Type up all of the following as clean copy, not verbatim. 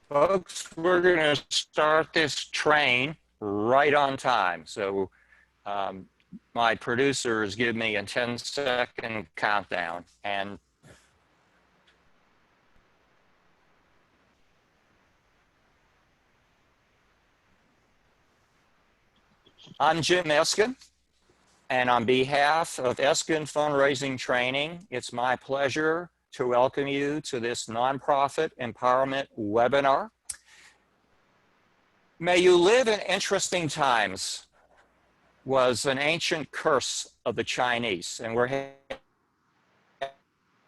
Folks, we're going to start this train right on time. So um, my producers give me a 10-second countdown. And I'm Jim Eskin. And on behalf of Eskin Fundraising Training, it's my pleasure to welcome you to this nonprofit empowerment webinar. May you live in interesting times was an ancient curse of the Chinese, and we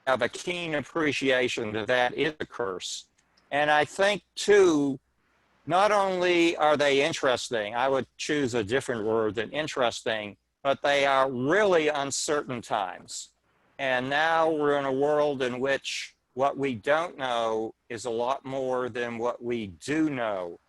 have a keen appreciation that that is a curse. And I think, too, not only are they interesting, I would choose a different word than interesting, but they are really uncertain times. And now we're in a world in which what we don't know is a lot more than what we do know.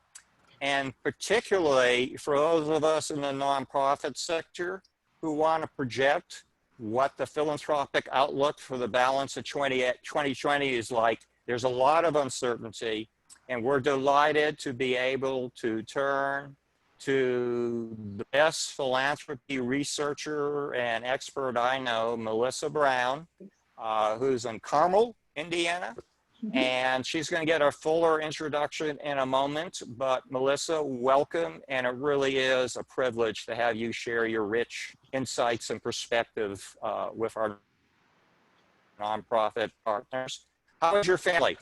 And particularly for those of us in the nonprofit sector who want to project what the philanthropic outlook for the balance of 2020 is like, there's a lot of uncertainty. And we're delighted to be able to turn to the best philanthropy researcher and expert I know, Melissa Brown, who's in Carmel, Indiana. And she's going to get a fuller introduction in a moment. But Melissa, welcome. And it really is a privilege to have you share your rich insights and perspective with our nonprofit partners. How is your family?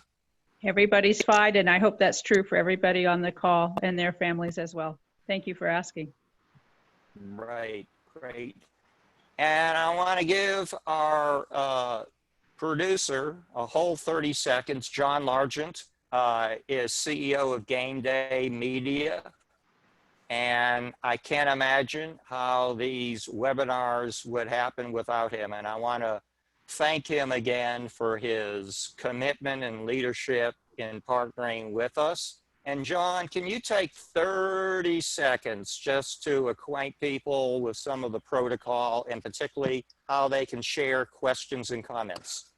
Everybody's fine, and I hope that's true for everybody on the call and their families as well. Thank you for asking. Right, great. And I want to give our producer a whole 30 seconds. John Largent is CEO of Game Day Media. And I can't imagine how these webinars would happen without him. And I want to thank him again for his commitment and leadership in partnering with us. And John, can you take 30 seconds just to acquaint people with some of the protocol and particularly how they can share questions and comments?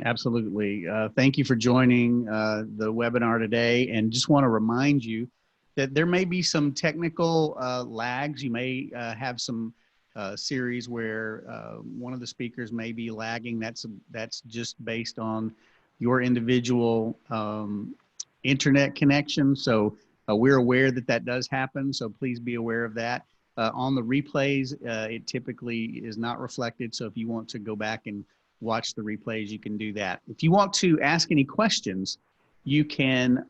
Absolutely. Thank you for joining the webinar today. And just want to remind you that there may be some technical lags. You may have some series where one of the speakers may be lagging. That's just based on your individual internet connection. So we're aware that that does happen. So please be aware of that. On the replays, it typically is not reflected. So if you want to go back and watch the replays, you can do that. If you want to ask any questions, you can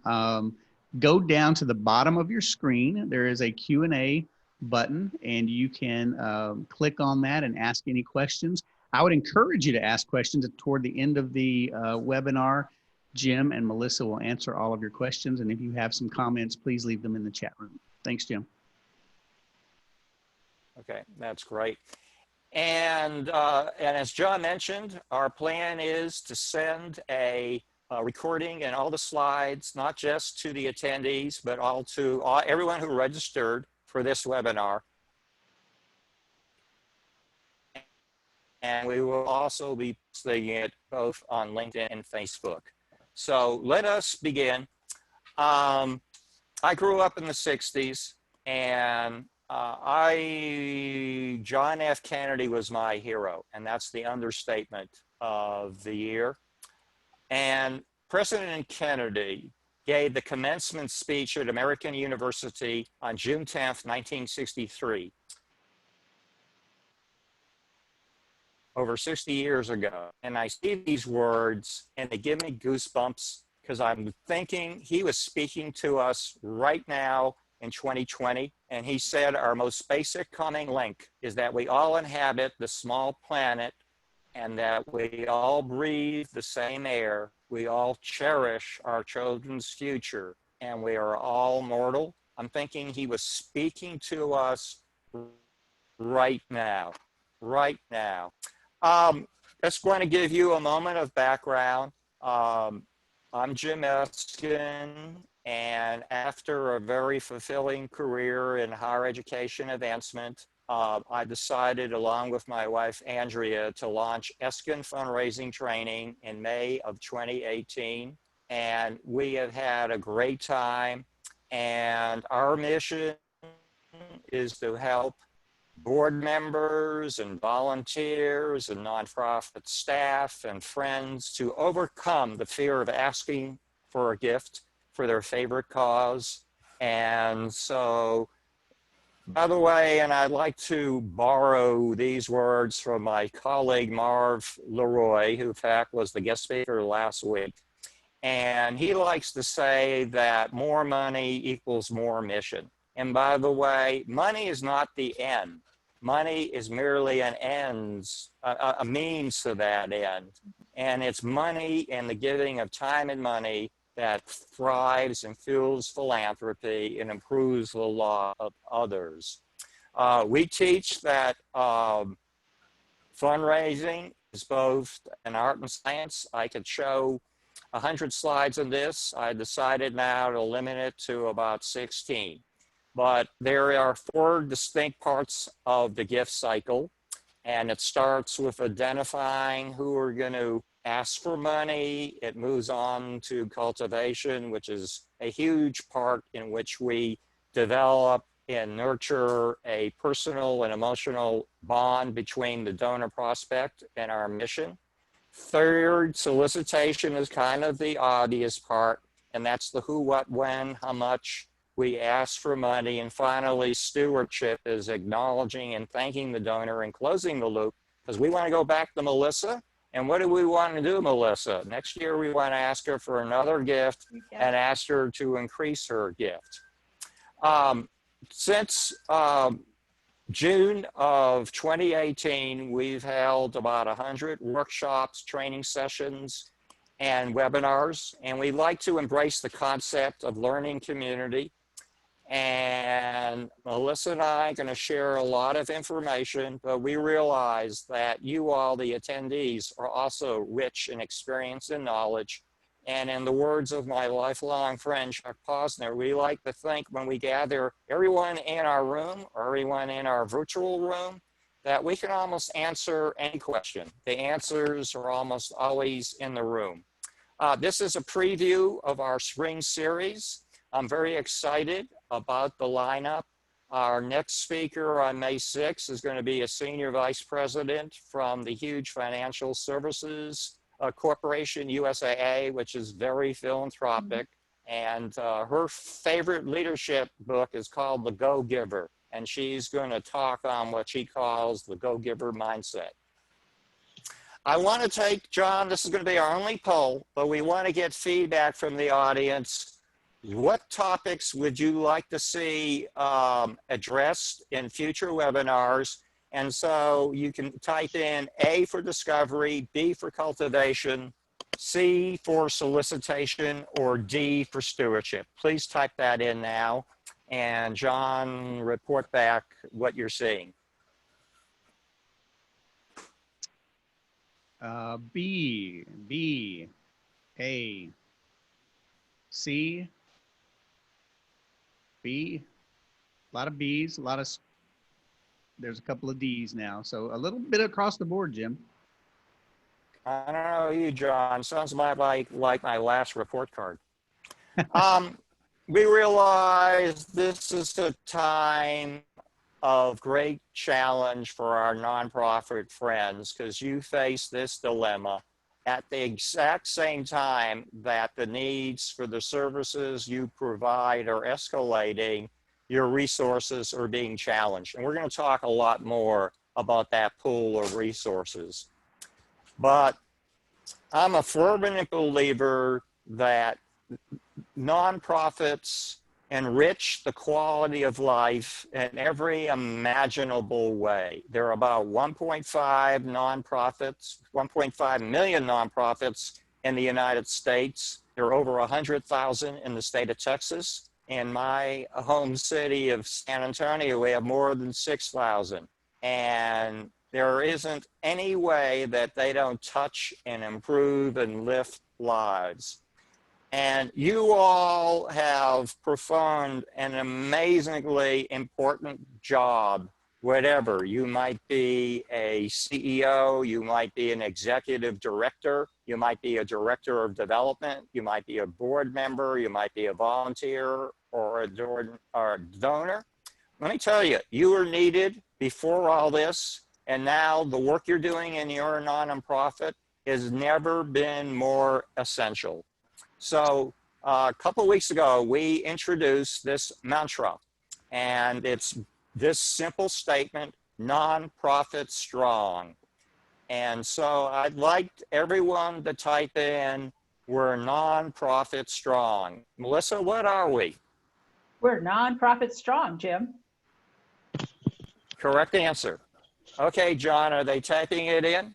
go down to the bottom of your screen. There is a Q&A button, and you can click on that and ask any questions. I would encourage you to ask questions toward the end of the webinar. Jim and Melissa will answer all of your questions, and if you have some comments, please leave them in the chat room. Thanks, Jim. Okay, that's great. And as John mentioned, our plan is to send a recording and all the slides, not just to the attendees, but all to everyone who registered for this webinar. And we will also be posting it both on LinkedIn and Facebook. So let us begin. I grew up in the 60s, and John F. Kennedy was my hero, and that's the understatement of the year. And President Kennedy gave the commencement speech at American University on June 10th, 1963, over 60 years ago. And I see these words and they give me goosebumps because I'm thinking he was speaking to us right now in 2020. And he said our most basic common link is that we all inhabit the small planet and that we all breathe the same air. We all cherish our children's future, and we are all mortal. I'm thinking he was speaking to us right now, right now. Just going to give you a moment of background. I'm Jim Eskin, and after a very fulfilling career in higher education advancement, I decided, along with my wife, Andrea, to launch Eskin Fundraising Training in May of 2018. and we have had a great time. And our mission is to help board members and volunteers and nonprofit staff and friends to overcome the fear of asking for a gift for their favorite cause. And so, by the way, and I'd like to borrow these words from my colleague Marv Leroy, who in fact was the guest speaker last week. And he likes to say that more money equals more mission. And by the way, money is not the end. Money is merely an ends, a means to that end. And it's money and the giving of time and money that thrives and fuels philanthropy and improves the lot of others. We teach that fundraising is both an art and science. I could show 100 slides on this. I decided now to limit it to about 16. But there are 4 distinct parts of the gift cycle, and it starts with identifying who are going to ask for money. It moves on to cultivation, which is a huge part in which we develop and nurture a personal and emotional bond between the donor prospect and our mission. Third, solicitation is kind of the obvious part, and that's the who, what, when, how much we ask for money. And finally, stewardship is acknowledging and thanking the donor and closing the loop, because we want to go back to Melissa. And what do we want to do, Melissa? Next year, we want to ask her for another gift and ask her to increase her gift. Since June of 2018, we've held about 100 workshops, training sessions, and webinars. And we like to embrace the concept of learning community. And Melissa and I are going to share a lot of information, but we realize that you all, the attendees, are also rich in experience and knowledge. And in the words of my lifelong friend, Chuck Posner, we like to think when we gather everyone in our room or everyone in our virtual room, that we can almost answer any question. The answers are almost always in the room. This is a preview of our spring series. I'm very excited about the lineup. Our next speaker on May 6th is going to be a senior vice president from the huge financial services corporation, USAA, which is very philanthropic. And her favorite leadership book is called The Go-Giver. And she's going to talk on what she calls the go-giver mindset. I want to take, John, this is going to be our only poll, but we want to get feedback from the audience. What topics would you like to see addressed in future webinars? And so you can type in A for discovery, B for cultivation, C for solicitation, or D for stewardship. Please type that in now. And John, report back what you're seeing. B, A, C, B, a lot of B's, there's a couple of D's now. So a little bit across the board, Jim. I don't know you, John. Sounds like my last report card. We realize this is a time of great challenge for our nonprofit friends, because you face this dilemma at the exact same time that the needs for the services you provide are escalating, your resources are being challenged. And we're going to talk a lot more about that pool of resources. But I'm a fervent believer that nonprofits enrich the quality of life in every imaginable way. There are about 1.5 million nonprofits in the United States. There are over 100,000 in the state of Texas. In my home city of San Antonio, we have more than 6,000. And there isn't any way that they don't touch and improve and lift lives. And you all have performed an amazingly important job whatever. You might be a CEO, you might be an executive director, you might be a director of development, you might be a board member, you might be a volunteer or a donor. Let me tell you, you were needed before all this, and now the work you're doing in your nonprofit has never been more essential. So a couple of weeks ago, we introduced this mantra, and it's this simple statement: nonprofit strong. And so I'd like everyone to type in, we're nonprofit strong. Melissa, what are we? We're nonprofit strong, Jim. Correct answer. Okay, John, are they typing it in?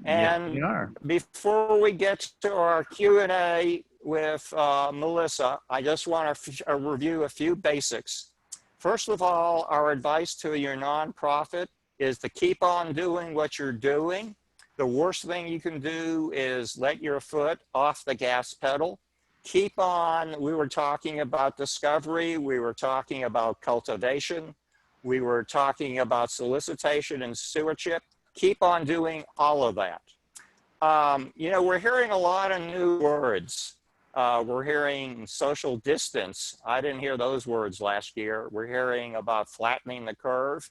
And yes, we are. before we get to our Q&A with Melissa, I just want to review a few basics. First of all, our advice to your nonprofit is to keep on doing what you're doing. The worst thing you can do is let your foot off the gas pedal. Keep on. We were talking about discovery. We were talking about cultivation. We were talking about solicitation and stewardship. Keep on doing all of that. You know, we're hearing a lot of new words. We're hearing social distance. I didn't hear those words last year. We're hearing about flattening the curve.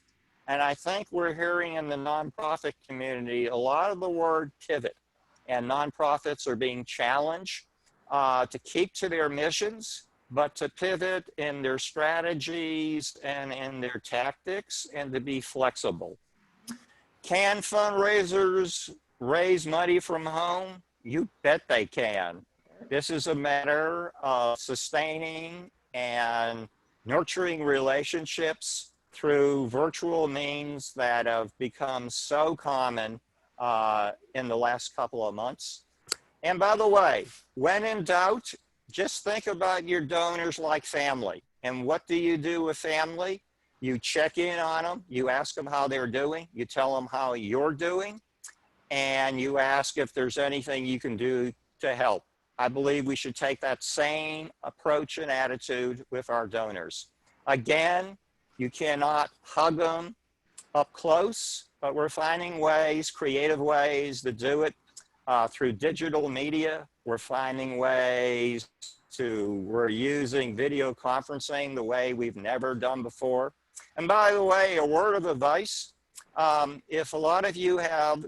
And I think we're hearing in the nonprofit community a lot of the word pivot. And nonprofits are being challenged to keep to their missions, but to pivot in their strategies and in their tactics and to be flexible. Can fundraisers raise money from home? You bet they can. This is a matter of sustaining and nurturing relationships through virtual means that have become so common in the last couple of months. And by the way, when in doubt, just think about your donors like family. And what do you do with family? You check in on them, you ask them how they're doing, you tell them how you're doing, and you ask if there's anything you can do to help. I believe we should take that same approach and attitude with our donors. Again, you cannot hug them up close, but we're finding ways, creative ways to do it through digital media. We're finding ways we're using video conferencing the way we've never done before. And by the way, a word of advice, if a lot of you have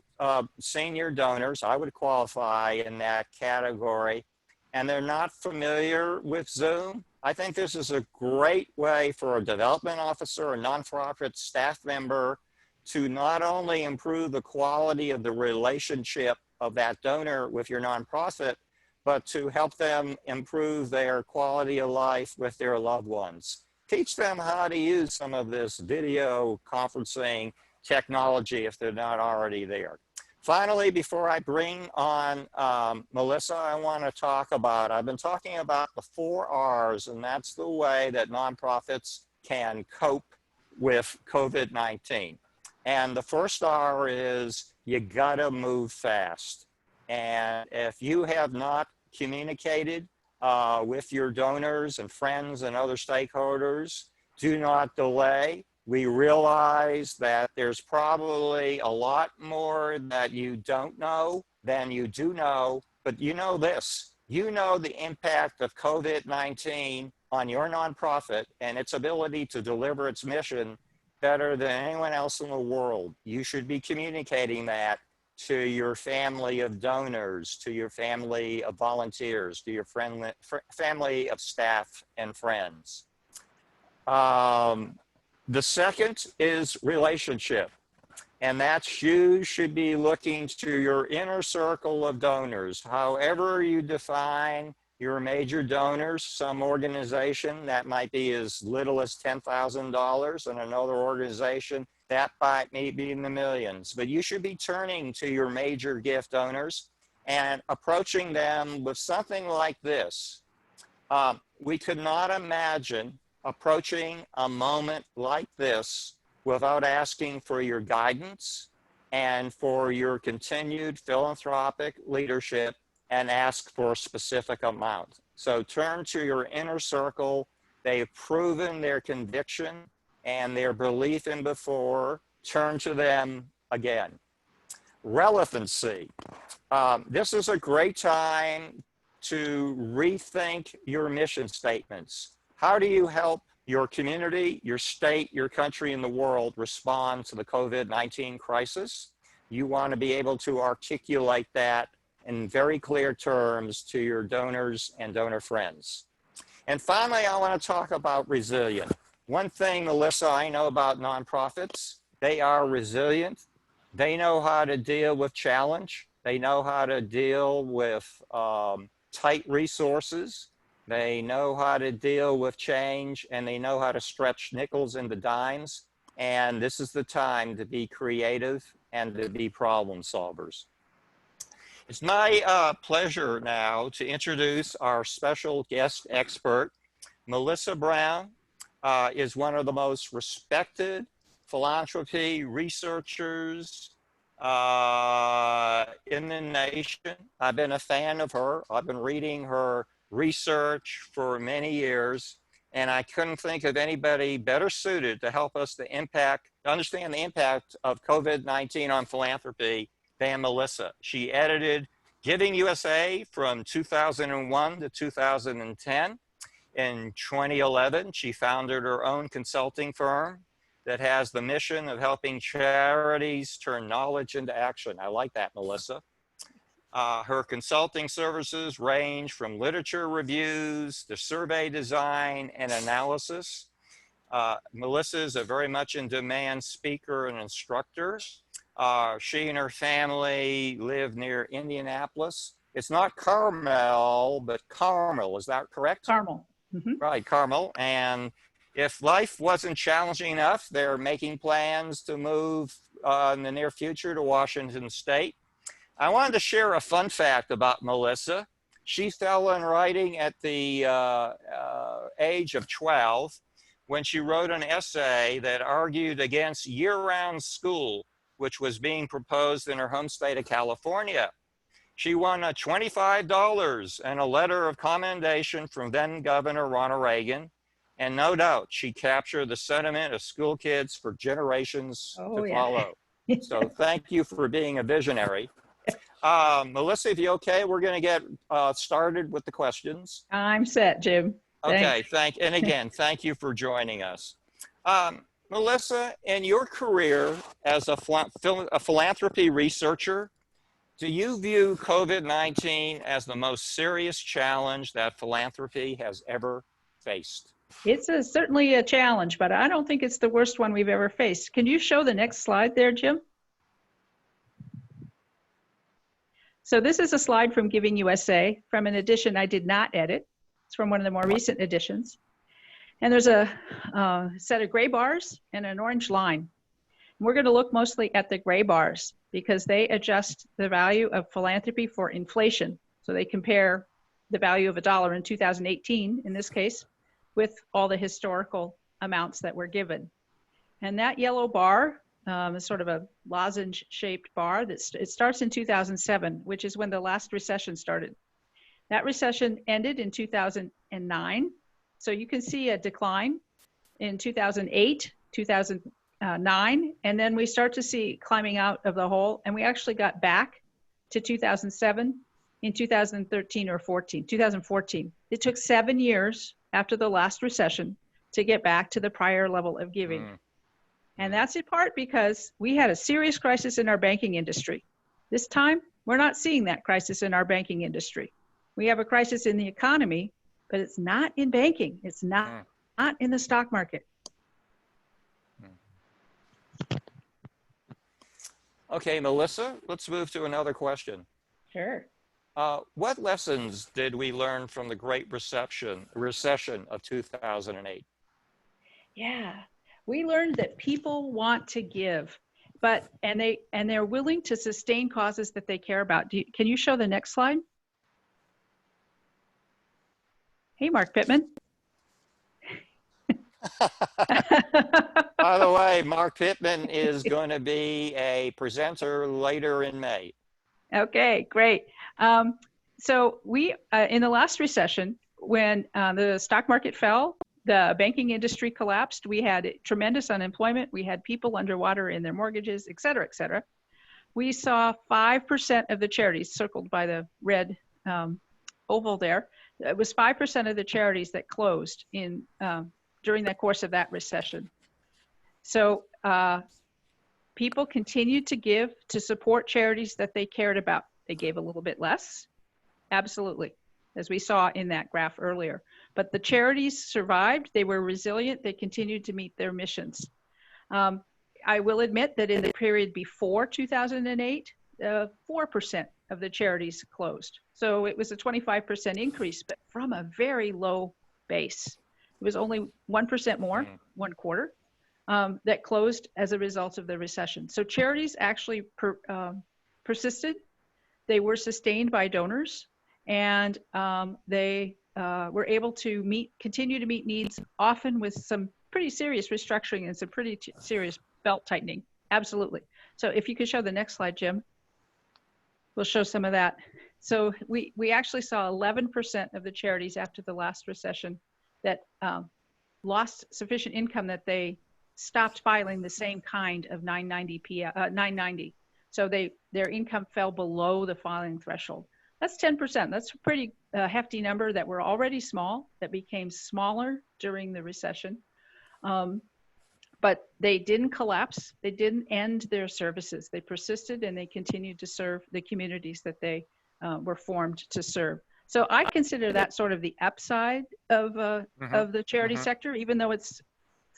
senior donors, I would qualify in that category, and they're not familiar with Zoom, I think this is a great way for a development officer, a nonprofit staff member, to not only improve the quality of the relationship of that donor with your nonprofit, but to help them improve their quality of life with their loved ones. Teach them how to use some of this video conferencing technology if they're not already there. Finally, before I bring on Melissa, I want to talk about, I've been talking about the 4 R's, and that's the way that nonprofits can cope with COVID-19. And the first R is you gotta move fast. And if you have not communicated with your donors and friends and other stakeholders, do not delay. We realize that there's probably a lot more that you don't know than you do know, but you know this, you know the impact of COVID-19 on your nonprofit and its ability to deliver its mission better than anyone else in the world. You should be communicating that to your family of donors, to your family of volunteers, to your family of staff and friends. The second is relationship, and that's you should be looking to your inner circle of donors. However you define your major donors, some organization that might be as little as $10,000 and another organization that might be in the millions. But you should be turning to your major gift donors and approaching them with something like this. We could not imagine approaching a moment like this without asking for your guidance and for your continued philanthropic leadership and ask for a specific amount. So turn to your inner circle. They've proven their conviction and their belief in before turn to them again. Relevancy. This is a great time to rethink your mission statements. How do you help your community, your state, your country, and the world respond to the COVID-19 crisis? You want to be able to articulate that in very clear terms to your donors and donor friends. And finally, I want to talk about resilient. One thing, Melissa, I know about nonprofits, they are resilient. They know how to deal with challenge. They know how to deal with tight resources. They know how to deal with change, and they know how to stretch nickels into dimes. And this is the time to be creative and to be problem solvers. It's my pleasure now to introduce our special guest expert. Melissa Brown is one of the most respected philanthropy researchers in the nation. I've been a fan of her. I've been reading her research for many years, and I couldn't think of anybody better suited to help us to understand the impact of COVID-19 on philanthropy than Melissa. She edited Giving USA from 2001 to 2010. In 2011, she founded her own consulting firm that has the mission of helping charities turn knowledge into action. I like that, Melissa. Her consulting services range from literature reviews to survey design and analysis. Melissa is a very much in demand speaker and instructor. She and her family live near Indianapolis. It's not Carmel, but Carmel, is that correct? Carmel. Mm-hmm. Right, Carmel. And if life wasn't challenging enough, they're making plans to move in the near future to Washington State. I wanted to share a fun fact about Melissa. She fell in writing at the age of 12 when she wrote an essay that argued against year-round school, which was being proposed in her home state of California. She won $25 and a letter of commendation from then Governor Ronald Reagan. And no doubt she captured the sentiment of school kids for generations to follow. So thank you for being a visionary. Melissa, if you're okay, we're going to get started with the questions. I'm set, Jim. Okay, and again, thank you for joining us. Melissa, in your career as a philanthropy researcher, do you view COVID-19 as the most serious challenge that philanthropy has ever faced? It's certainly a challenge, but I don't think it's the worst one we've ever faced. Can you show the next slide there, Jim? So this is a slide from Giving USA from an edition I did not edit. It's from one of the more recent editions. And there's a set of gray bars and an orange line. We're going to look mostly at the gray bars because they adjust the value of philanthropy for inflation. So they compare the value of $1 in 2018, in this case, with all the historical amounts that were given. And that yellow bar is sort of a lozenge-shaped bar. It starts in 2007, which is when the last recession started. That recession ended in 2009. So you can see a decline in 2008, 2009, and then we start to see climbing out of the hole, and we actually got back to 2007 in 2013 or 2014. It took 7 years after the last recession to get back to the prior level of giving. And that's in part because we had a serious crisis in our banking industry. This time, we're not seeing that crisis in our banking industry. We have a crisis in the economy, but it's not in banking. It's not in the stock market. Okay, Melissa, let's move to another question. Sure. What lessons did we learn from the Great Recession of 2008? Yeah, we learned that people want to give, and they're willing to sustain causes that they care about. Can you show the next slide? Hey, Mark Pittman. By the way, Mark Pittman is going to be a presenter later in May. Okay, great. So we, in the last recession, when the stock market fell the banking industry collapsed. We had tremendous unemployment. We had people underwater in their mortgages, et cetera, et cetera. We saw 5% of the charities, circled by the red oval there. It was 5% of the charities that closed in during the course of that recession. So people continued to give to support charities that they cared about. They gave a little bit less, absolutely, as we saw in that graph earlier. But the charities survived. They were resilient. They continued to meet their missions. I will admit that in the period before 2008, 4% of the charities closed. So it was a 25% increase, but from a very low base. It was only 1% more, 1/4, that closed as a result of the recession. So charities actually persisted. They were sustained by donors, and they were able to continue to meet needs, often with some pretty serious restructuring and some pretty serious belt tightening. Absolutely. So if you could show the next slide, Jim, we'll show some of that. So we actually saw 11% of the charities after the last recession that lost sufficient income that they stopped filing the same kind of 990. So their income fell below the filing threshold. That's 10%. That's a pretty hefty number that were already small, that became smaller during the recession. But they didn't collapse. They didn't end their services. They persisted, and they continued to serve the communities that they were formed to serve. So I consider that sort of the upside of the charity sector, even though it's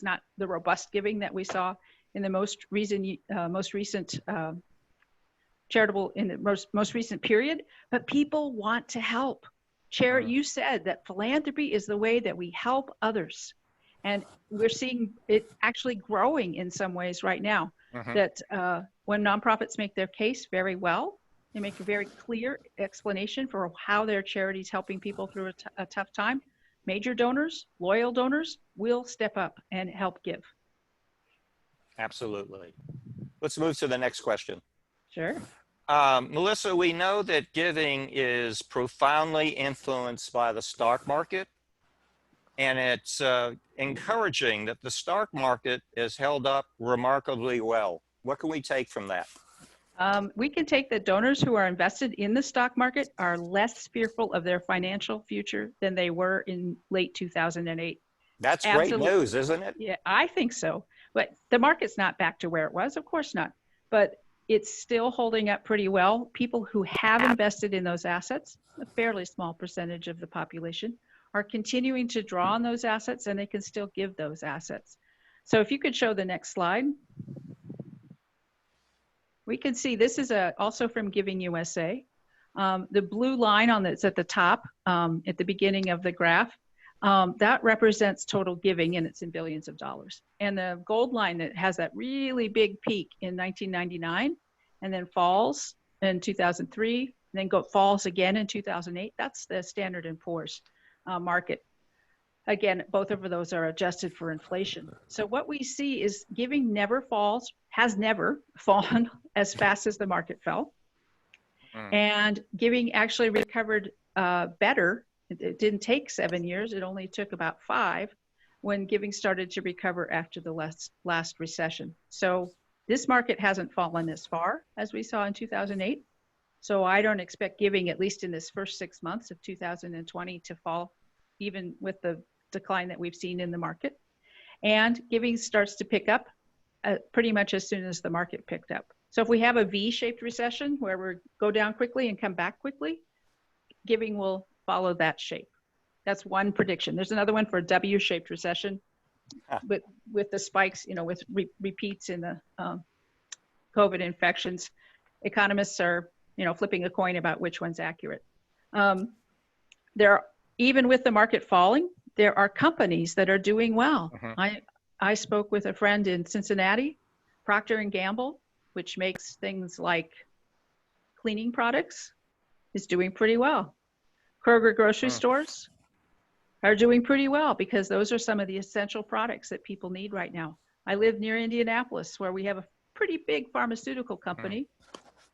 not the robust giving that we saw in the most recent charitable in the most recent period. But people want to help. Chair, you said that philanthropy is the way that we help others. And we're seeing it actually growing in some ways right now, that when nonprofits make their case very well, they make a very clear explanation for how their charity is helping people through a tough time. Major donors, loyal donors will step up and help give. Absolutely. Let's move to the next question. Sure. Melissa, we know that giving is profoundly influenced by the stock market. And it's encouraging that the stock market is held up remarkably well. What can we take from that? We can take that donors who are invested in the stock market are less fearful of their financial future than they were in late 2008. That's Absolutely. Great news, isn't it? Yeah, I think so. But the market's not back to where it was, of course not. But it's still holding up pretty well. People who have invested in those assets, a fairly small percentage of the population, are continuing to draw on those assets, and they can still give those assets. So if you could show the next slide. We can see this is also from Giving USA. The blue line that's at the top, at the beginning of the graph, that represents total giving, and it's in billions of dollars. And the gold line that has that really big peak in 1999, and then falls in 2003, and then falls again in 2008, that's the Standard & Poor's market. Again, both of those are adjusted for inflation. So what we see is giving never falls, has never fallen as fast as the market fell. And giving actually recovered better. It didn't take 7 years. It only took about 5 when giving started to recover after the last recession. So this market hasn't fallen as far as we saw in 2008. So I don't expect giving, at least in this first 6 months of 2020, to fall, even with the decline that we've seen in the market. And giving starts to pick up pretty much as soon as the market picked up. So if we have a V-shaped recession where we go down quickly and come back quickly, giving will follow that shape. That's one prediction. There's another one for a W-shaped recession with the spikes, with repeats in the COVID infections. Economists are, flipping a coin about which one's accurate. Even with the market falling, there are companies that are doing well. I spoke with a friend in Cincinnati, Procter & Gamble, which makes things like cleaning products, is doing pretty well. Kroger grocery stores are doing pretty well because those are some of the essential products that people need right now. I live near Indianapolis, where we have a pretty big pharmaceutical company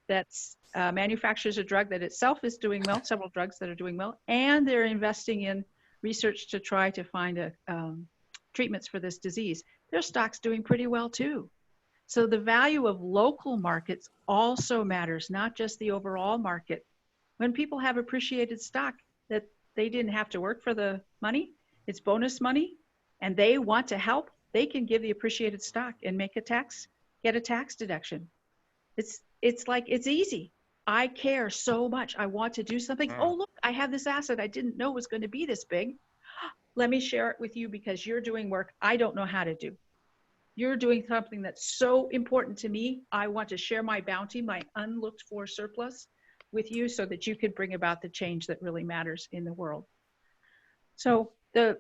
that manufactures a drug that itself is doing well, several drugs that are doing well, and they're investing in research to try to find treatments for this disease, their stock's doing pretty well too. So the value of local markets also matters, not just the overall market. When people have appreciated stock that they didn't have to work for the money, it's bonus money, and they want to help, they can give the appreciated stock and get a tax deduction. It's like, it's easy. I care so much. I want to do something. Oh, look, I have this asset I didn't know was going to be this big. Let me share it with you because you're doing work I don't know how to do. You're doing something that's so important to me. I want to share my bounty, my unlooked for surplus with you so that you could bring about the change that really matters in the world. So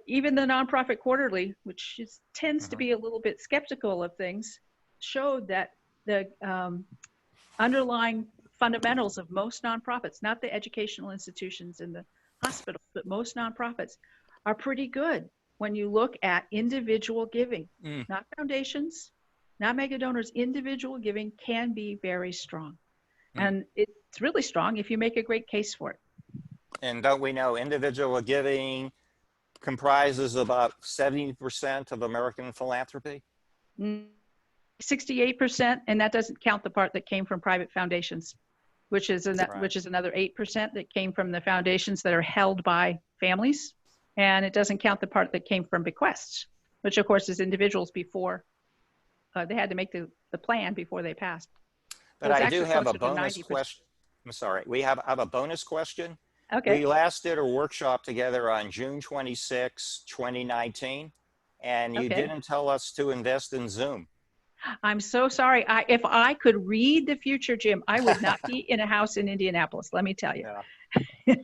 even the Nonprofit Quarterly, which tends to be a little bit skeptical of things, showed that the underlying fundamentals of most nonprofits, not the educational institutions and the hospitals, but most nonprofits are pretty good when you look at individual giving, not foundations, not mega donors. Individual giving can be very strong. And it's really strong if you make a great case for it. And don't we know individual giving comprises about 70% of American philanthropy? 68%, and that doesn't count the part that came from private foundations, which is another 8% that came from the foundations that are held by families. And it doesn't count the part that came from bequests, which of course is individuals before they had to make the plan before they passed. But I do have a bonus question. I'm sorry. I have a bonus question. Okay. We last did a workshop together on June 26, 2019, and you didn't tell us to invest in Zoom. I'm so sorry. If I could read the future, Jim, I would not be in a house in Indianapolis, let me tell you. Yeah.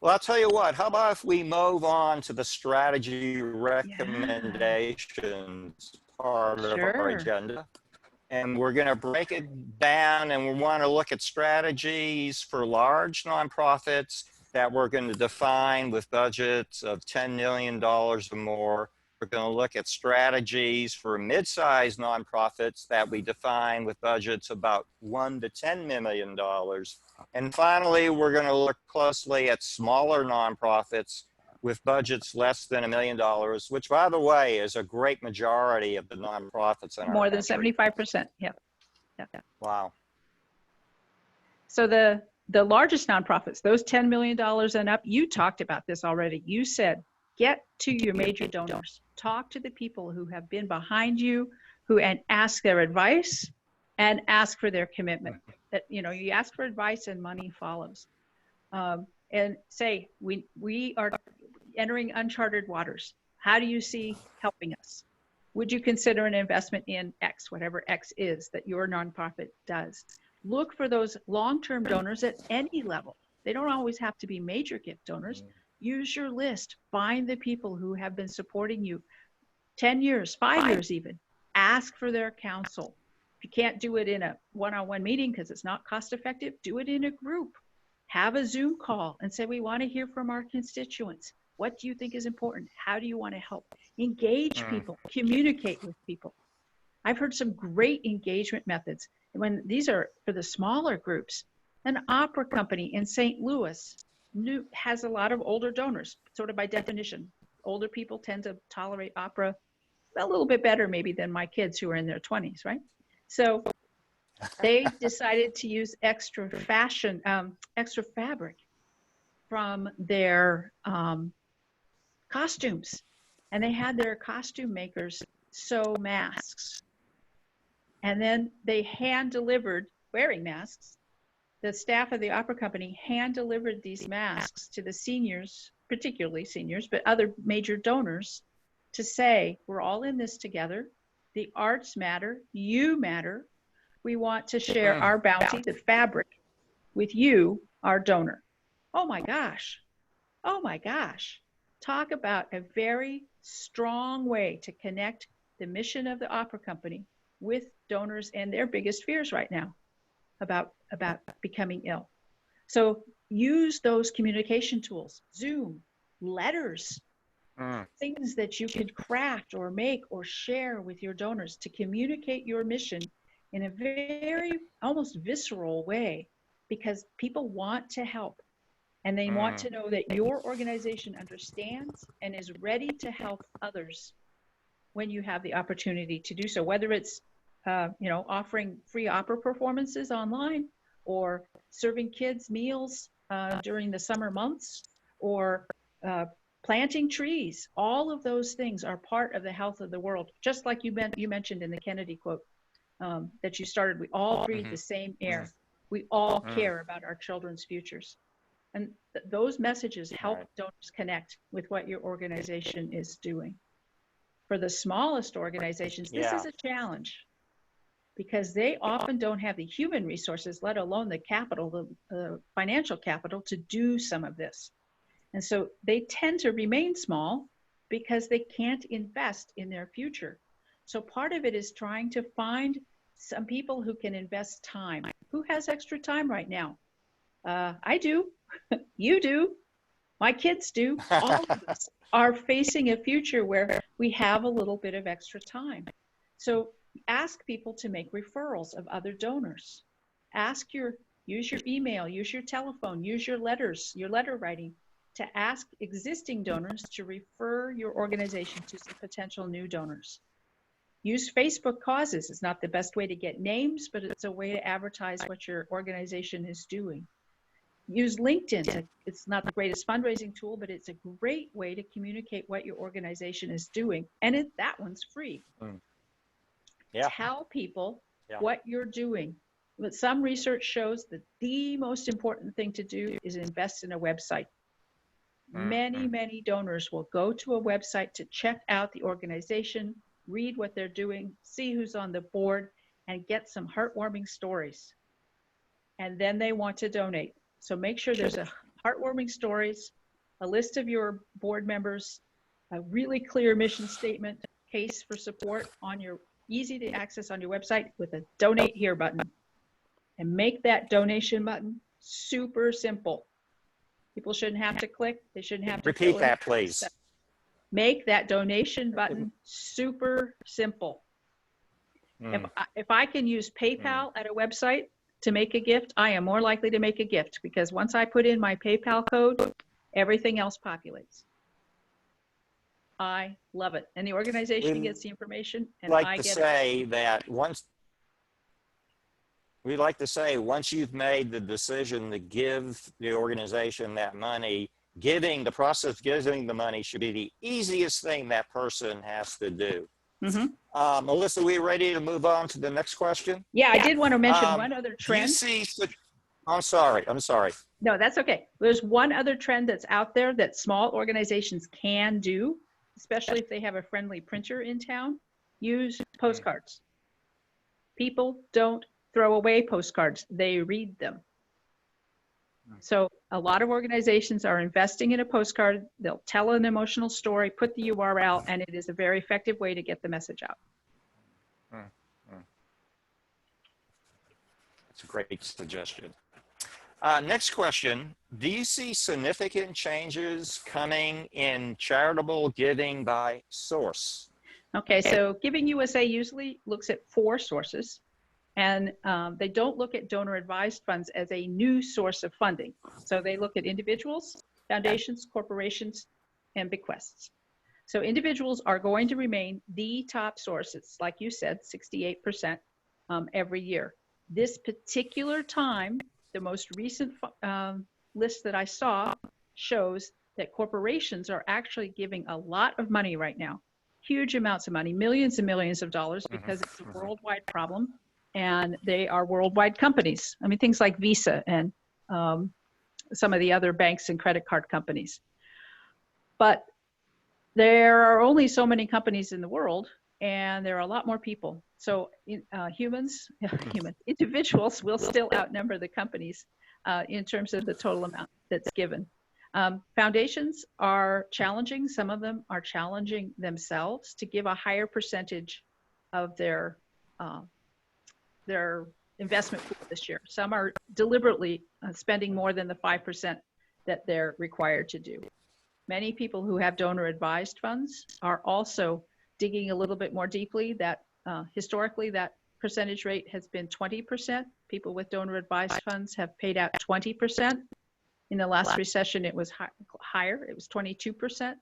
Well, I'll tell you what, how about if we move on to the strategy recommendations part of our agenda? And we're going to break it down, and we want to look at strategies for large nonprofits that we're going to define with budgets of $10 million or more. We're going to look at strategies for mid-sized nonprofits that we define with budgets about $1 to $10 million. And finally, we're going to look closely at smaller nonprofits with budgets less than $1 million, which, by the way, is a great majority of the nonprofits in our More than country. 75%. Yep. Wow. So the largest nonprofits, those $10 million and up, you talked about this already. You said, get to your major donors. Talk to the people who have been behind you, and ask their advice and ask for their commitment. That, you ask for advice and money follows. And say, we are entering uncharted waters. How do you see helping us? Would you consider an investment in X, whatever X is that your nonprofit does? Look for those long-term donors at any level. They don't always have to be major gift donors. Use your list. Find the people who have been supporting you 10 years, 5 years even. Ask for their counsel. If you can't do it in a one-on-one meeting because it's not cost effective, do it in a group. Have a Zoom call and say, we want to hear from our constituents. What do you think is important? How do you want to help? Engage people, communicate with people. I've heard some great engagement methods. When these are for the smaller groups, an opera company in St. Louis has a lot of older donors, sort of by definition. Older people tend to tolerate opera a little bit better maybe than my kids who are in their 20s, right? So they decided to use extra fabric from their costumes. And they had their costume makers sew masks. And then they hand-delivered, wearing masks, the staff of the opera company hand-delivered these masks to the seniors, particularly seniors, but other major donors, to say, we're all in this together. The arts matter. You matter. We want to share our bounty, the fabric, with you, our donor. Oh my gosh. Oh my gosh. Talk about a very strong way to connect the mission of the opera company with donors and their biggest fears right now about becoming ill. So use those communication tools, Zoom, letters, things that you can craft or make or share with your donors to communicate your mission in a very almost visceral way, because people want to help. And they want to know that your organization understands and is ready to help others when you have the opportunity to do so, whether it's offering free opera performances online, or serving kids meals during the summer months, or planting trees. All of those things are part of the health of the world. Just like you mentioned in the Kennedy quote that you started, we all breathe the same air. We all care about our children's futures. And those messages help donors connect with what your organization is doing. For the smallest organizations, this is a challenge because they often don't have the human resources, let alone the capital, the financial capital to do some of this. And so they tend to remain small because they can't invest in their future. So part of it is trying to find some people who can invest time. Who has extra time right now? I do. You do. My kids do. All of us are facing a future where we have a little bit of extra time. So ask people to make referrals of other donors. Use your email, use your telephone, use your letters, your letter writing to ask existing donors to refer your organization to some potential new donors. Use Facebook causes. It's not the best way to get names, but it's a way to advertise what your organization is doing. Use LinkedIn. It's not the greatest fundraising tool, but it's a great way to communicate what your organization is doing. And that one's free. Tell people what you're doing. But some research shows that the most important thing to do is invest in a website. Many donors will go to a website to check out the organization, read what they're doing, see who's on the board, and get some heartwarming stories. And then they want to donate. So make sure there's a heartwarming stories, a list of your board members, a really clear mission statement, case for support on your easy to access on your website with a donate here button. And make that donation button super simple. People shouldn't have to click. They shouldn't have to repeat that, please. Make that donation button super simple. If I can use PayPal at a website to make a gift, I am more likely to make a gift because once I put in my PayPal code, everything else populates. I love it. And the organization gets the information and I get it. We'd like to say once you've made the decision to give the organization that money, the process of giving the money should be the easiest thing that person has to do. Melissa, we ready to move on to the next question? Yeah, I did want to mention one other trend. I'm sorry. No, that's okay. There's one other trend that's out there that small organizations can do, especially if they have a friendly printer in town. Use postcards. People don't throw away postcards. They read them. So a lot of organizations are investing in a postcard. They'll tell an emotional story, put the URL, and it is a very effective way to get the message out. That's a great suggestion. Next question. Do you see significant changes coming in charitable giving by source? Okay, so Giving USA usually looks at 4 sources. And they don't look at donor advised funds as a new source of funding. So they look at individuals, foundations, corporations, and bequests. So individuals are going to remain the top source. It's like you said, 68% every year. This particular time, the most recent list that I saw shows that corporations are actually giving a lot of money right now. Huge amounts of money, millions and millions of dollars, because it's a worldwide problem. And they are worldwide companies. I mean, things like Visa and some of the other banks and credit card companies. But there are only so many companies in the world, and there are a lot more people. So individuals will still outnumber the companies in terms of the total amount that's given. Foundations are challenging. Some of them are challenging themselves to give a higher percentage of their investment pool this year. Some are deliberately spending more than the 5% that they're required to do. Many people who have donor advised funds are also digging a little bit more deeply. That historically that percentage rate has been 20%. People with donor advised funds have paid out 20%. In the last recession, it was higher. It was 22%.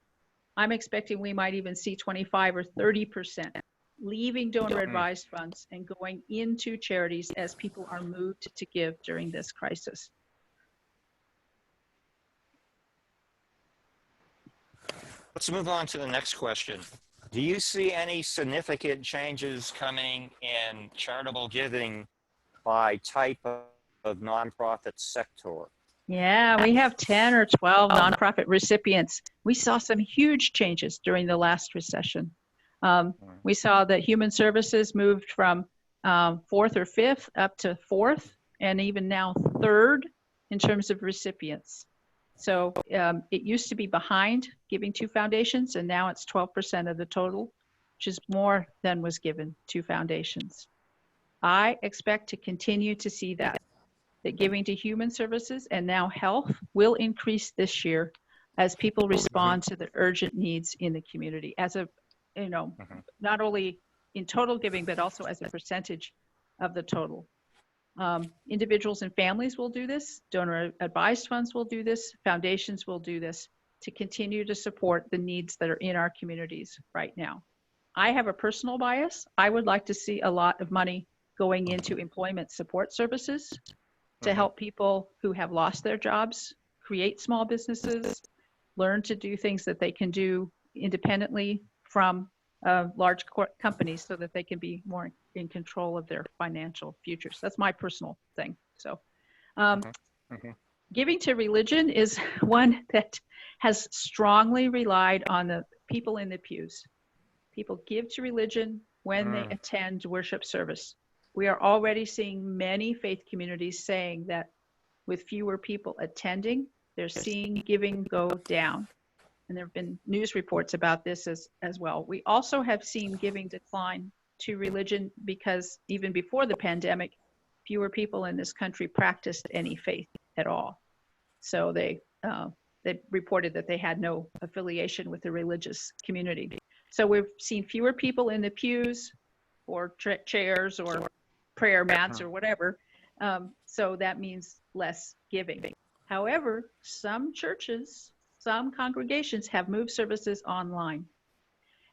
I'm expecting we might even see 25 or 30% leaving donor advised funds and going into charities as people are moved to give during this crisis. Let's move on to the next question. Do you see any significant changes coming in charitable giving by type of nonprofit sector? Yeah, we have 10 or 12 nonprofit recipients. We saw some huge changes during the last recession. We saw that human services moved from fourth or fifth up to fourth, and even now third in terms of recipients. So it used to be behind giving to foundations, and now it's 12% of the total, which is more than was given to foundations. I expect to continue to see that giving to human services and now health will increase this year as people respond to the urgent needs in the community as a, not only in total giving, but also as a percentage of the total. Individuals and families will do this, donor advised funds will do this, foundations will do this to continue to support the needs that are in our communities right now. I have a personal bias. I would like to see a lot of money going into employment support services to help people who have lost their jobs, create small businesses, learn to do things that they can do independently from large companies so that they can be more in control of their financial futures. That's my personal thing. So giving to religion is one that has strongly relied on the people in the pews. People give to religion when they attend worship service. We are already seeing many faith communities saying that with fewer people attending, they're seeing giving go down. And there have been news reports about this as well. We also have seen giving decline to religion because even before the pandemic, fewer people in this country practiced any faith at all. So they reported that they had no affiliation with the religious community. So we've seen fewer people in the pews or chairs or prayer mats or whatever. So that means less giving. However, some churches, some congregations have moved services online.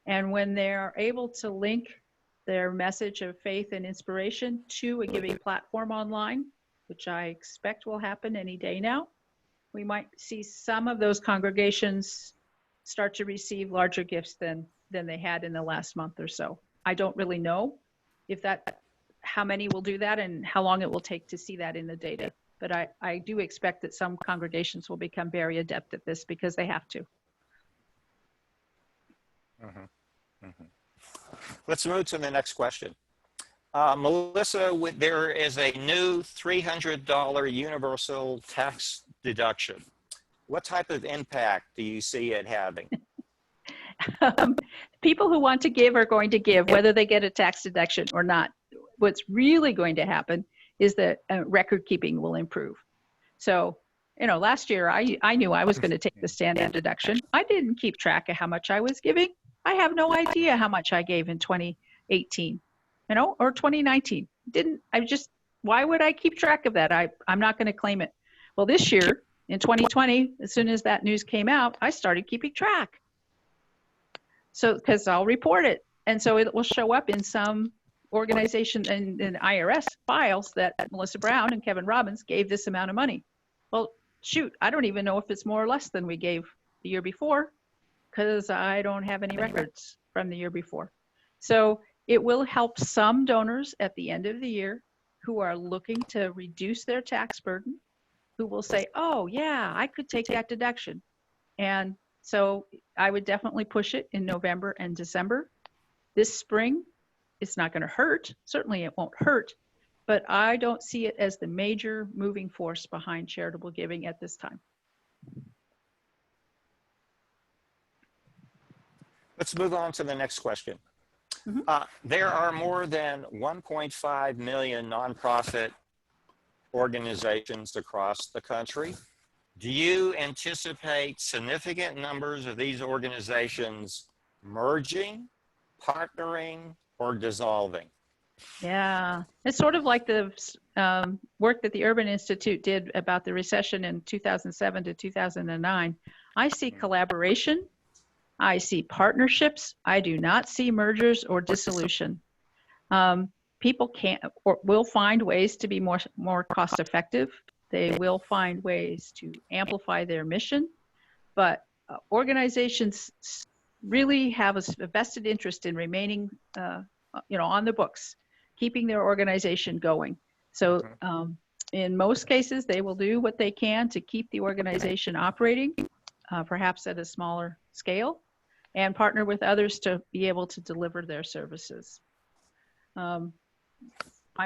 And when they're able to link their message of faith and inspiration to a giving platform online, which I expect will happen any day now, we might see some of those congregations start to receive larger gifts than they had in the last month or so. I don't really know if how many will do that and how long it will take to see that in the data. But I do expect that some congregations will become very adept at this because they have to. Let's move to the next question. Melissa, there is a new $300 universal tax deduction. What type of impact do you see it having? People who want to give are going to give, whether they get a tax deduction or not. What's really going to happen is that record keeping will improve. So, last year I knew I was going to take the standard deduction. I didn't keep track of how much I was giving. I have no idea how much I gave in 2018, or 2019. Why would I keep track of that? I'm not going to claim it. Well, this year in 2020, as soon as that news came out, I started keeping track. So, because I'll report it. And so it will show up in some organization and IRS files that Melissa Brown and Kevin Robbins gave this amount of money. Well, shoot, I don't even know if it's more or less than we gave the year before because I don't have any records from the year before. So it will help some donors at the end of the year who are looking to reduce their tax burden, who will say, oh yeah, I could take that deduction. And so I would definitely push it in November and December. This spring, it's not going to hurt. Certainly it won't hurt, but I don't see it as the major moving force behind charitable giving at this time. Let's move on to the next question. There are more than 1.5 million nonprofit organizations across the country. Do you anticipate significant numbers of these organizations merging, partnering, or dissolving? Yeah, it's sort of like the work that the Urban Institute did about the recession in 2007 to 2009. I see collaboration. I see partnerships. I do not see mergers or dissolution. People can't or will find ways to be more cost effective. They will find ways to amplify their mission, but organizations really have a vested interest in remaining, on the books, keeping their organization going. So in most cases, they will do what they can to keep the organization operating, perhaps at a smaller scale, and partner with others to be able to deliver their services. I'm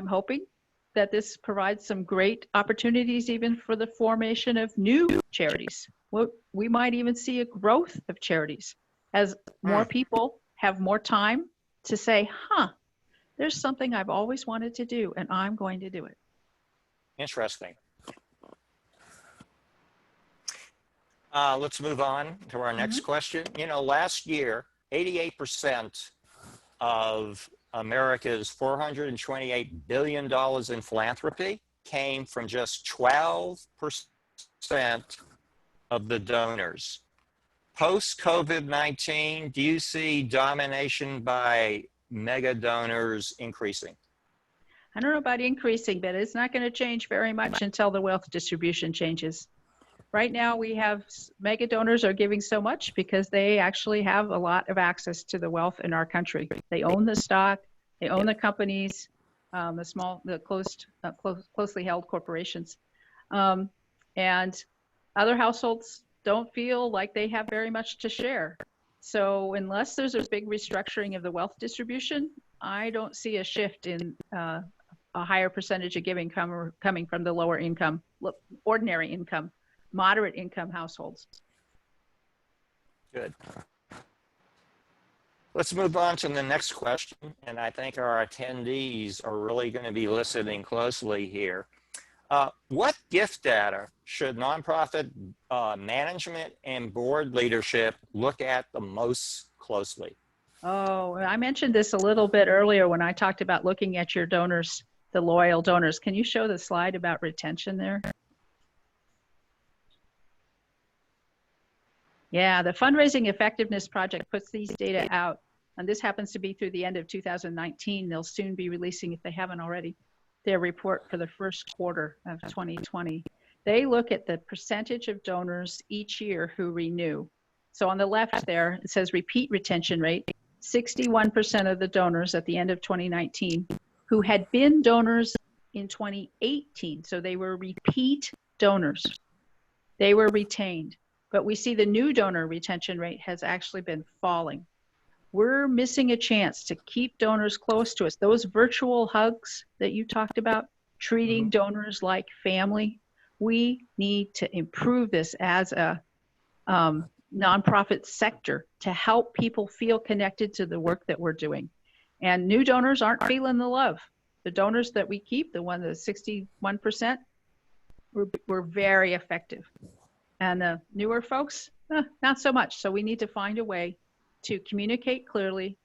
hoping that this provides some great opportunities even for the formation of new charities. We might even see a growth of charities as more people have more time to say, there's something I've always wanted to do and I'm going to do it. Interesting. Let's move on to our next question. Last year, 88% of America's $428 billion in philanthropy came from just 12% of the donors. Post-COVID-19, do you see domination by mega donors increasing? I don't know about increasing, but it's not going to change very much until the wealth distribution changes. Right now, we have mega donors are giving so much because they actually have a lot of access to the wealth in our country. They own the stock, they own the companies, the closely held corporations, and other households don't feel like they have very much to share. So unless there's a big restructuring of the wealth distribution, I don't see a shift in a higher percentage of giving coming from the lower income, ordinary income, moderate income households. Good. Let's move on to the next question, and I think our attendees are really going to be listening closely here. What gift data should nonprofit management and board leadership look at the most closely? Oh, I mentioned this a little bit earlier when I talked about looking at your donors, the loyal donors. Can you show the slide about retention there? Yeah, the Fundraising Effectiveness Project puts these data out, and this happens to be through the end of 2019. They'll soon be releasing, if they haven't already, their report for the first quarter of 2020. They look at the percentage of donors each year who renew. So on the left there, it says repeat retention rate. 61% of the donors at the end of 2019 who had been donors in 2018, so they were repeat donors, they were retained. But we see the new donor retention rate has actually been falling. We're missing a chance to keep donors close to us. Those virtual hugs that you talked about, treating donors like family, we need to improve this as a nonprofit sector to help people feel connected to the work that we're doing. And new donors aren't feeling the love. The donors that we keep, the 61%, were very effective. And the newer folks, not so much. So we need to find a way to communicate clearly,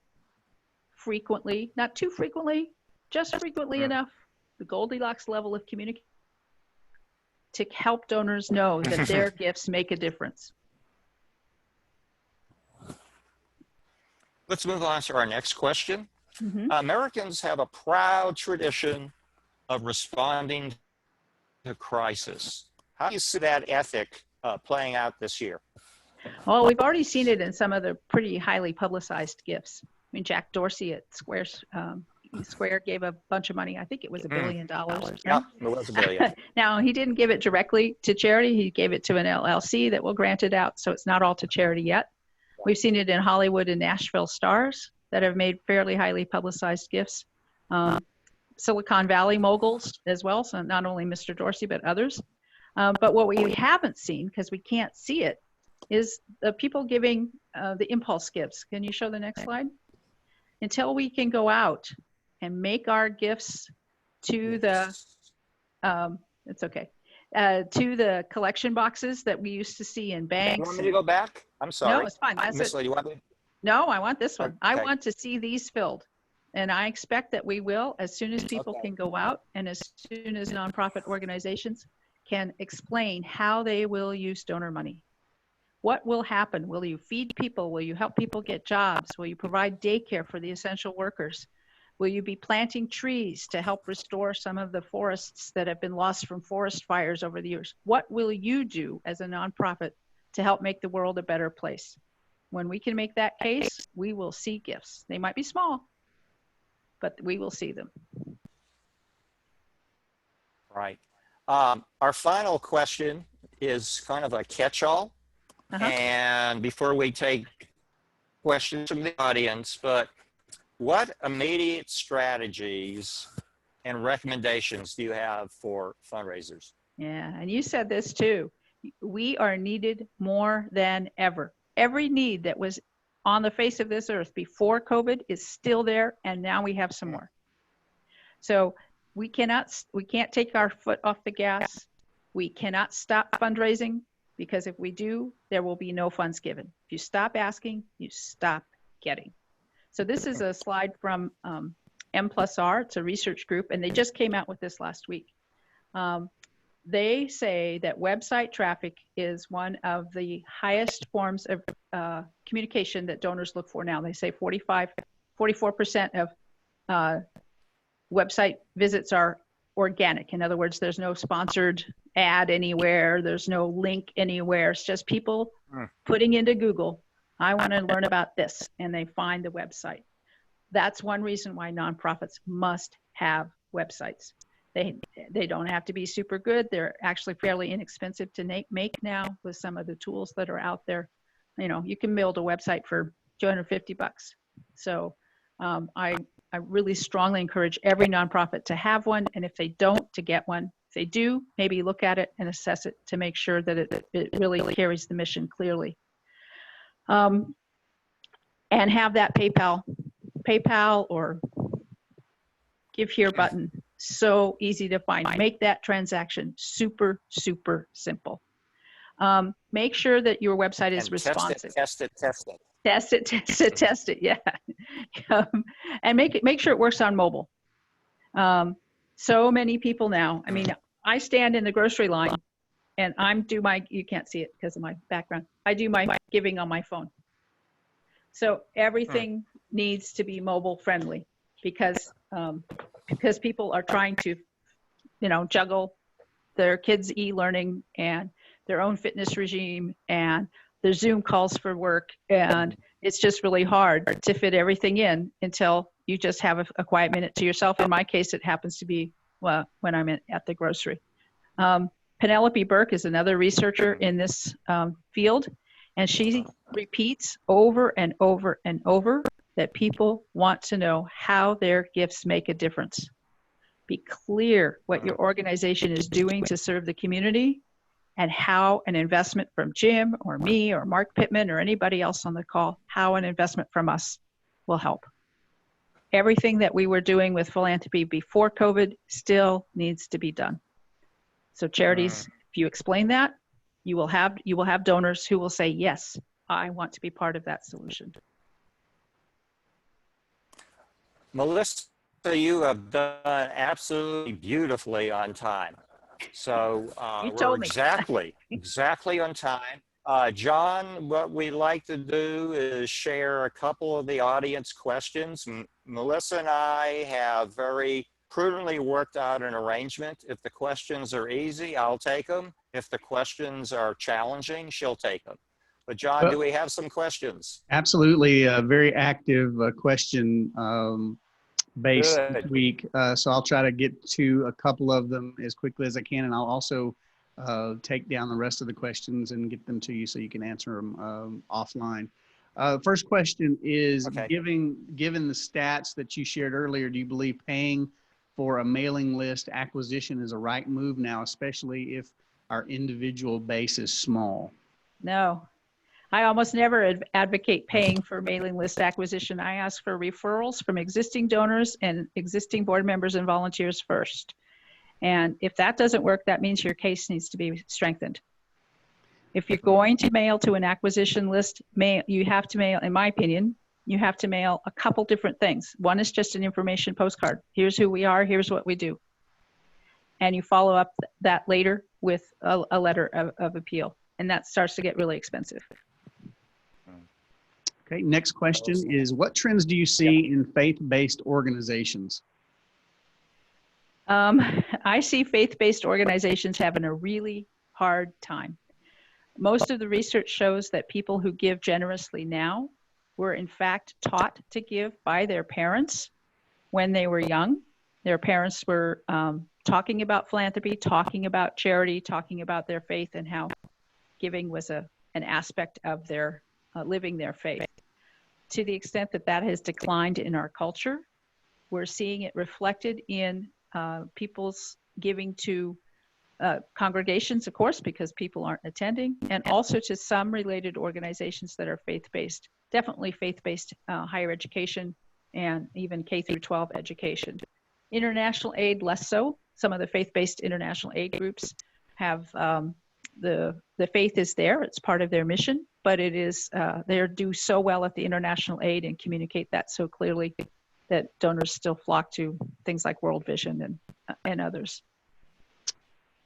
frequently, not too frequently, just frequently enough, the Goldilocks level of communication to help donors know that their gifts make a difference. Let's move on to our next question. Americans have a proud tradition of responding to crisis. How do you see that ethic playing out this year? Well, we've already seen it in some of the pretty highly publicized gifts. I mean, Jack Dorsey at Square gave a bunch of money. I think it was $1 billion. Yeah, it was $1 billion. Now, he didn't give it directly to charity. He gave it to an LLC that will grant it out. So it's not all to charity yet. We've seen it in Hollywood and Nashville stars that have made fairly highly publicized gifts. Silicon Valley moguls as well. So not only Mr. Dorsey, but others. But what we haven't seen, because we can't see it, is the people giving the impulse gifts. Can you show the next slide? Until we can go out and make our gifts to the, it's okay, to the collection boxes that we used to see in banks. You want me to go back? I'm sorry. No, it's fine. That's it. You want me? No, I want this one. Okay. I want to see these filled. And I expect that we will, as soon as people Okay. can go out and as soon as nonprofit organizations can explain how they will use donor money. What will happen? Will you feed people? Will you help people get jobs? Will you provide daycare for the essential workers? Will you be planting trees to help restore some of the forests that have been lost from forest fires over the years? What will you do as a nonprofit to help make the world a better place? When we can make that case, we will see gifts. They might be small, but we will see them. Right. Our final question is kind of a catch-all. And before we take questions from the audience, but what immediate strategies and recommendations do you have for fundraisers? Yeah, and you said this too. We are needed more than ever. Every need that was on the face of this earth before COVID is still there, and now we have some more. So we can't take our foot off the gas. We cannot stop fundraising, because if we do, there will be no funds given. If you stop asking, you stop getting. So this is a slide from M+R. It's a research group, and they just came out with this last week. They say that website traffic is one of the highest forms of communication that donors look for now. They say 44% of website visits are organic. In other words, there's no sponsored ad anywhere. There's no link anywhere. It's just people putting into Google, I want to learn about this, and they find the website. That's one reason why nonprofits must have websites. They don't have to be super good. They're actually fairly inexpensive to make now with some of the tools that are out there. You know, you can build a website for $250. So I really strongly encourage every nonprofit to have one, and if they don't, to get one. If they do, maybe look at it and assess it to make sure that it really carries the mission clearly. And have that PayPal or Give Here button so easy to find. Make that transaction super, super simple. Make sure that your website is responsive. Test it. Test it, yeah. And make sure it works on mobile. So many people now, I mean, I stand in the grocery line and you can't see it because of my background. I do my giving on my phone. So everything needs to be mobile friendly because people are trying to, juggle their kids' e-learning and their own fitness regime and their Zoom calls for work. And it's just really hard to fit everything in until you just have a quiet minute to yourself. In my case, it happens to be when I'm at the grocery. Penelope Burke is another researcher in this field, and she repeats over and over and over that people want to know how their gifts make a difference. Be clear what your organization is doing to serve the community and how an investment from Jim or me or Mark Pittman or anybody else on the call, how an investment from us will help. Everything that we were doing with philanthropy before COVID still needs to be done. So charities, if you explain that, you will have donors who will say, yes, I want to be part of that solution. Melissa, you have done absolutely beautifully on time. So we're exactly on time. John, what we like to do is share a couple of the audience questions. Melissa and I have very prudently worked out an arrangement. If the questions are easy, I'll take them. If the questions are challenging, she'll take them. But John, do we have some questions? Absolutely. A very active question based this week. So I'll try to get to a couple of them as quickly as I can. And I'll also take down the rest of the questions and get them to you so you can answer them offline. First question is, given the stats that you shared earlier, do you believe paying for a mailing list acquisition is a right move now, especially if our individual base is small? No, I almost never advocate paying for mailing list acquisition. I ask for referrals from existing donors and existing board members and volunteers first. And if that doesn't work, that means your case needs to be strengthened. If you're going to mail to an acquisition list, you have to mail, in my opinion, you have to mail a couple different things. One is just an information postcard. Here's who we are, here's what we do. And you follow up that later with a letter of appeal. And that starts to get really expensive. Okay, next question is, what trends do you see in faith-based organizations? I see faith-based organizations having a really hard time. Most of the research shows that people who give generously now were in fact taught to give by their parents when they were young. Their parents were talking about philanthropy, talking about charity, talking about their faith, and how giving was an aspect of their living their faith. To the extent that that has declined in our culture, we're seeing it reflected in people's giving to congregations, of course, because people aren't attending, and also to some related organizations that are faith-based, definitely faith-based higher education and even K through 12 education. International aid, less so. Some of the faith-based international aid groups have the faith is there. It's part of their mission, but it is they do so well at the international aid and communicate that so clearly that donors still flock to things like World Vision and others.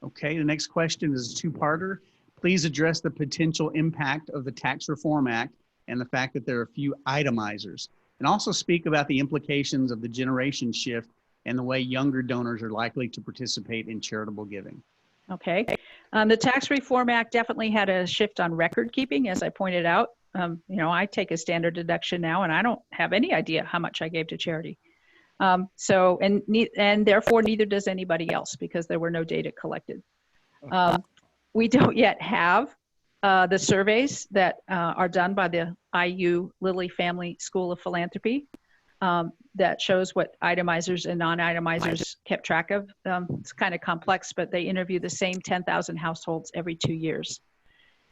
Okay, the next question is a two-parter. Please address the potential impact of the Tax Reform Act and the fact that there are a few itemizers, and also speak about the implications of the generation shift and the way younger donors are likely to participate in charitable giving. Okay, the Tax Reform Act definitely had a shift on record keeping, as I pointed out. You know, I take a standard deduction now, and I don't have any idea how much I gave to charity. And therefore, neither does anybody else because there were no data collected. We don't yet have the surveys that are done by the IU Lilly Family School of Philanthropy that shows what itemizers and non-itemizers kept track of. It's kind of complex, but they interview the same 10,000 households every 2 years.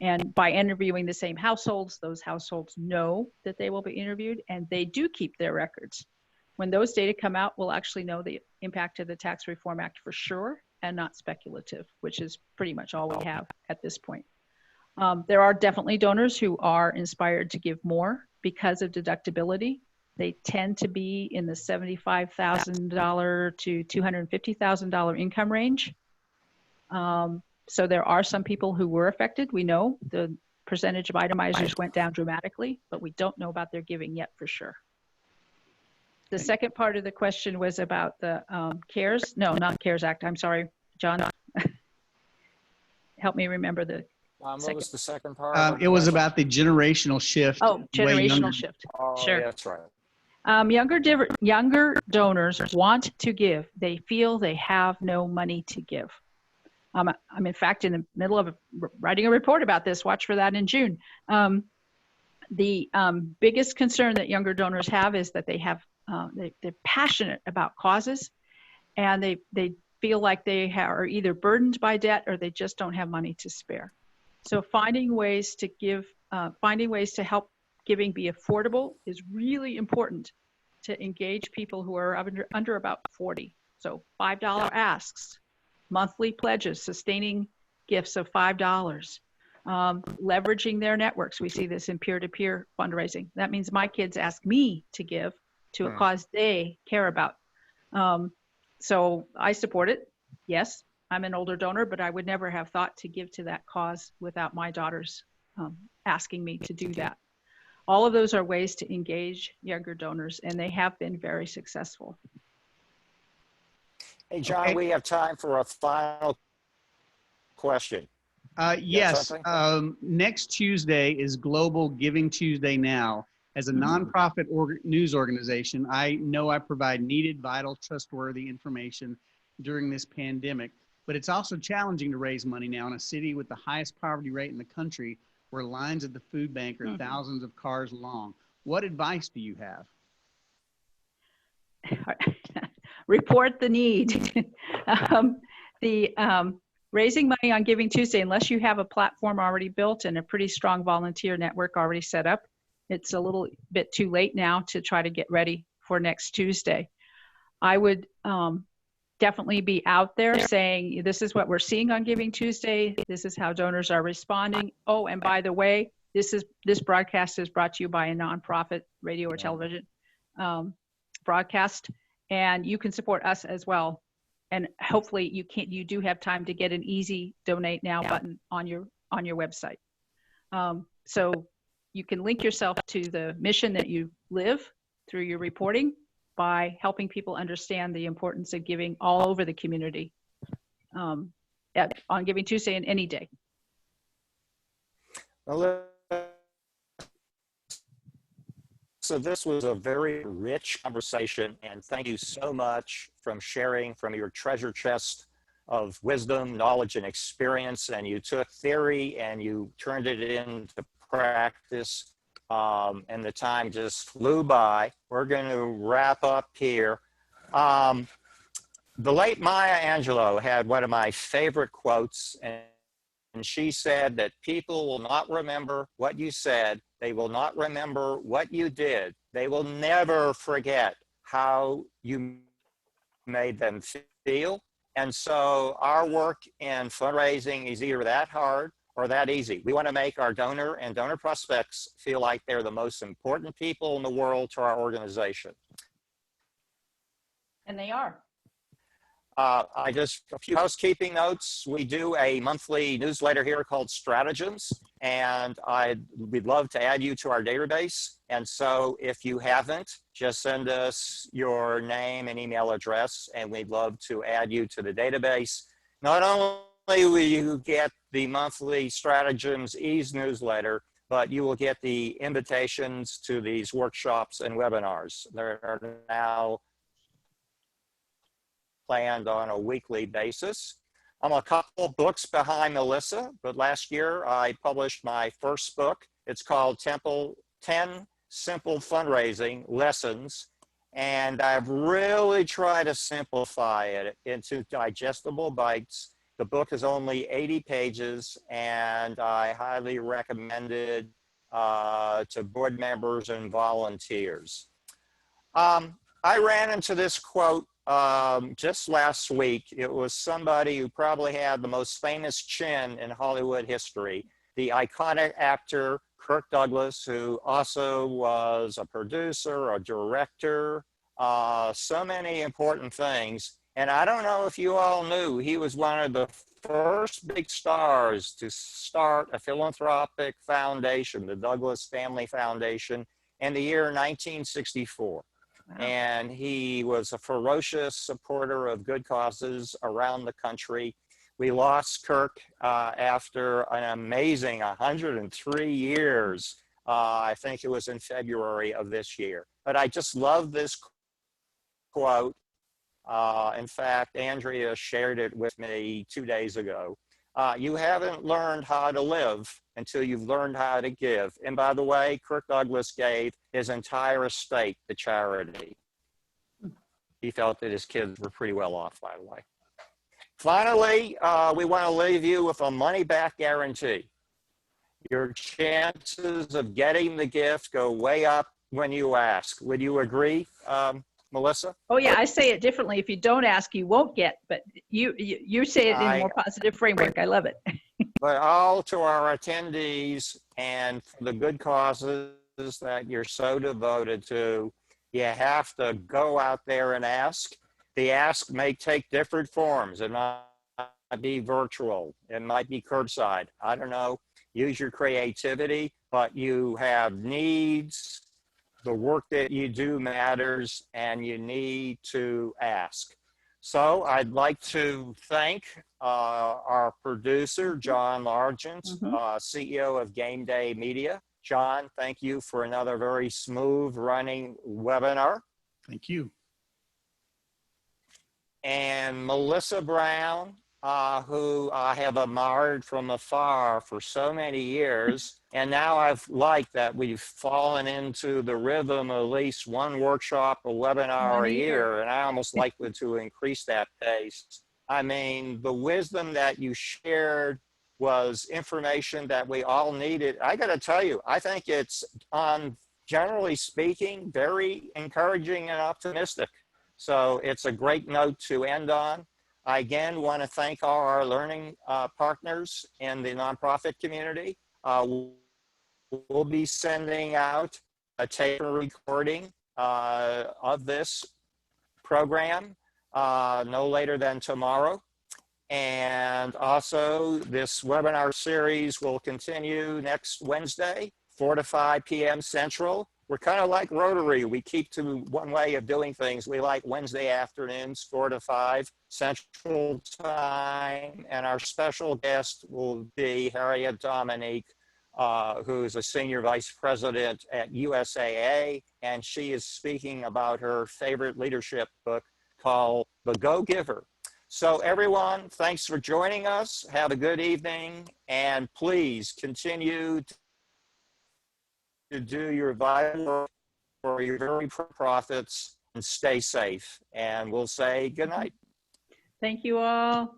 And by interviewing the same households, those households know that they will be interviewed, and they do keep their records. When those data come out, we'll actually know the impact of the Tax Reform Act for sure, and not speculative, which is pretty much all we have at this point. There are definitely donors who are inspired to give more because of deductibility. They tend to be in the $75,000 to $250,000 income range. So there are some people who were affected. We know the percentage of itemizers went down dramatically, but we don't know about their giving yet for sure. The second part of the question was about the CARES, no, not CARES Act. I'm sorry, John. Help me remember the what was the second part? It was about the generational shift. Oh, generational shift. Oh, Sure. yeah, that's right. Younger donors want to give. They feel they have no money to give. I'm in fact in the middle of writing a report about this. Watch for that in June. The biggest concern that younger donors have is that they have they're passionate about causes, and they feel like they are either burdened by debt or they just don't have money to spare. So finding ways to give, finding ways to help giving be affordable is really important to engage people who are under about 40. So $5 asks, monthly pledges, sustaining gifts of $5, leveraging their networks. We see this in peer-to-peer fundraising. That means my kids ask me to give to a cause they care about. So I support it. Yes, I'm an older donor, but I would never have thought to give to that cause without my daughters asking me to do that. All of those are ways to engage younger donors, and they have been very successful. Hey, John, Okay. we have time for a final question. Yes, next Tuesday is Global Giving Tuesday Now. As a nonprofit news organization, I know I provide needed, vital, trustworthy information during this pandemic, but it's also challenging to raise money now in a city with the highest poverty rate in the country, where lines at the food bank are thousands of cars long. What advice do you have? Report the need. Raising money on Giving Tuesday, unless you have a platform already built and a pretty strong volunteer network already set up, it's a little bit too late now to try to get ready for next Tuesday. I would definitely be out there saying, this is what we're seeing on Giving Tuesday. This is how donors are responding. Oh, and by the way, This broadcast is brought to you by a nonprofit radio or television broadcast, and you can support us as well. And hopefully you do have time to get an easy donate now button on your website. So you can link yourself to the mission that you live through your reporting by helping people understand the importance of giving all over the community on Giving Tuesday and any day. So this was a very rich conversation, and thank you so much for sharing from your treasure chest of wisdom, knowledge, and experience. And you took theory and you turned it into practice, and the time just flew by. We're going to wrap up here. The late Maya Angelou had one of my favorite quotes, and she said that people will not remember what you said. They will not remember what you did. They will never forget how you made them feel. And so our work in fundraising is either that hard or that easy. We want to make our donor and donor prospects feel like they're the most important people in the world to our organization. And they are. A few housekeeping notes. We do a monthly newsletter here called Stratagems, and we'd love to add you to our database. And so if you haven't, just send us your name and email address, and we'd love to add you to the database. Not only will you get the monthly Stratagems Ease newsletter, but you will get the invitations to these workshops and webinars. There are now planned on a weekly basis. I'm a couple books behind Melissa, but last year I published my first book. It's called 10 Simple Fundraising Lessons, and I've really tried to simplify it into digestible bites. The book is only 80 pages, and I highly recommend it to board members and volunteers. I ran into this quote just last week. It was somebody who probably had the most famous chin in Hollywood history, the iconic actor Kirk Douglas, who also was a producer, a director, so many important things. And I don't know if you all knew, he was one of the first big stars to start a philanthropic foundation, the Douglas Family Foundation, in the year 1964. Wow. And he was a ferocious supporter of good causes around the country. We lost Kirk after an amazing 103 years. I think it was in February of this year. But I just love this quote. In fact, Andrea shared it with me 2 days ago. You haven't learned how to live until you've learned how to give. And by the way, Kirk Douglas gave his entire estate to charity. He felt that his kids were pretty well off, by the way. Finally, we want to leave you with a money-back guarantee. Your chances of getting the gift go way up when you ask. Would you agree, Melissa? Oh yeah, I say it differently. If you don't ask, you won't get, but you say it in a more positive framework. I love it. But all to our attendees and for the good causes that you're so devoted to, you have to go out there and ask. The ask may take different forms. It might be virtual. It might be curbside. I don't know. Use your creativity, but you have needs. The work that you do matters, and you need to ask. So I'd like to thank our producer, John Largent, CEO of Game Day Media. John, thank you for another very smooth running webinar. Thank you. And Melissa Brown, who I have admired from afar for so many years. And now I've liked that we've fallen into the rhythm of at least one workshop, a webinar a year. And I almost like to increase that pace. I mean, the wisdom that you shared was information that we all needed. I got to tell you, I think it's, generally speaking, very encouraging and optimistic. So it's a great note to end on. I again want to thank all our learning partners in the nonprofit community. we'll be sending out a tape recording of this program no later than tomorrow. And also, this webinar series will continue next Wednesday, 4 to 5 p.m. Central. We're kind of like Rotary. We keep to one way of doing things. We like Wednesday afternoons, 4 to 5 Central Time. And our special guest will be Harriet Dominique, who's a senior vice president at USAA. And she is speaking about her favorite leadership book called The Go-Giver. So everyone, thanks for joining us. Have a good evening. And please continue to do your vital work for your very profits and stay safe. And we'll say good night. Thank you all.